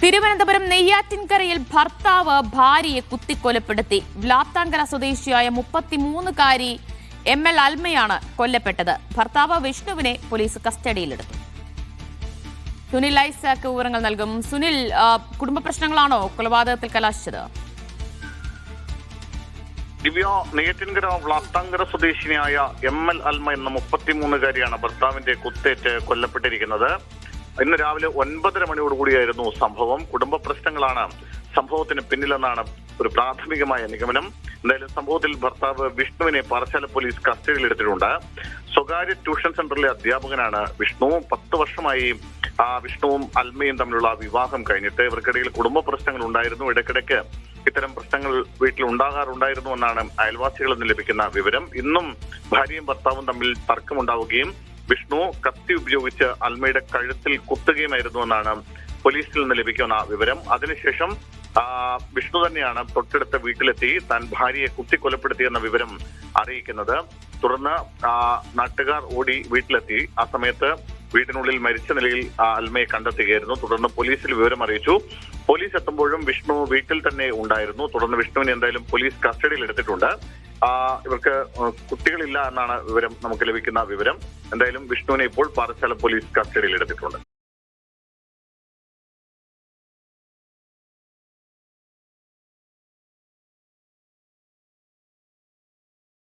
തിരുവനന്തപുരം നെയ്യാറ്റിൻകരയിൽ ഭർത്താവ് ഭാര്യയെ കുത്തിക്കൊലപ്പെടുത്തി. വ്ലാത്താങ്കര സ്വദേശിയായ 33-കാരി ML അൽമയാണ് കൊല്ലപ്പെട്ടത്. ഭർത്താവ് വിഷ്ണുവിനെ പോലീസ് കസ്റ്റഡിയിലെടുത്തു. സുനിൽ ഐസാക്ക് വിവരങ്ങൾ നൽകും. സുനിൽ, കുടുംബ പ്രശ്നങ്ങളാണോ കൊലപാതകത്തിൽ കലാശിച്ചത്? ദിവ്യ, നെയ്യാറ്റിൻകര വ്ലാത്താങ്കര സ്വദേശിനിയായ ML അൽമ എന്ന 33-കാരിയാണ് ഭർത്താവിന്റെ കുത്തേറ്റ് കൊല്ലപ്പെട്ടിരിക്കുന്നത്. ഇന്ന് രാവിലെ 9:30 മണിയോടുകൂടിയായിരുന്നു സംഭവം. കുടുംബ പ്രശ്നങ്ങളാണ് സംഭവത്തിന് പിന്നിലെന്നാണ് ഒരു പ്രാഥമികമായ നിഗമനം. എന്തായാലും സംഭവത്തിൽ ഭർത്താവ് വിഷ്ണുവിനെ പാറശാല പോലീസ് കസ്റ്റഡിയിലെടുത്തിട്ടുണ്ട്. സ്വകാര്യ ട്യൂഷൻ സെന്ററിലെ അധ്യാപകനാണ് വിഷ്ണു. 10 വർഷമായി വിഷ്ണുവും അൽമയും തമ്മിലുള്ള വിവാഹം കഴിഞ്ഞിട്ട് ഇവർക്കിടയിൽ കുടുംബ പ്രശ്നങ്ങൾ ഉണ്ടായിരുന്നു. ഇടയ്ക്കിടയ്ക്ക് ഇത്തരം പ്രശ്നങ്ങൾ വീട്ടിൽ ഉണ്ടാകാറുണ്ടായിരുന്നു എന്നാണ് അയൽവാസികളിൽ നിന്ന് ലഭിക്കുന്ന വിവരം. ഇന്നും ഭാര്യയും ഭർത്താവും തമ്മിൽ തർക്കമുണ്ടാവുകയും വിഷ്ണു കത്തി ഉപയോഗിച്ച് അൽമയുടെ കഴുത്തിൽ കുത്തുകയുമായിരുന്നു എന്നാണ് പോലീസിൽ നിന്ന് ലഭിക്കുന്ന വിവരം. അതിനുശേഷം വിഷ്ണു തന്നെയാണ് തൊട്ടടുത്ത വീട്ടിലെത്തി താൻ ഭാര്യയെ കുത്തിക്കൊലപ്പെടുത്തിയെന്ന വിവരം അറിയിക്കുന്നത്. തുടർന്ന് നാട്ടുകാർ ഓടി വീട്ടിലെത്തി. ആ സമയത്ത് വീട്ടിനുള്ളിൽ മരിച്ച നിലയിൽ അൽമയെ കണ്ടെത്തുകയായിരുന്നു. തുടർന്ന് പോലീസിൽ വിവരം അറിയിച്ചു. പോലീസ് എത്തുമ്പോഴും വിഷ്ണു വീട്ടിൽ തന്നെ ഉണ്ടായിരുന്നു. തുടർന്ന് വിഷ്ണുവിനെ എന്തായാലും പോലീസ് കസ്റ്റഡിയിൽ എടുത്തിട്ടുണ്ട്. ഇവർക്ക് കുട്ടികളില്ല എന്നാണ് വിവരം, നമുക്ക് ലഭിക്കുന്ന വിവരം. എന്തായാലും വിഷ്ണുവിനെ ഇപ്പോൾ പാറശാല പോലീസ് കസ്റ്റഡിയിൽ എടുത്തിട്ടുണ്ട്.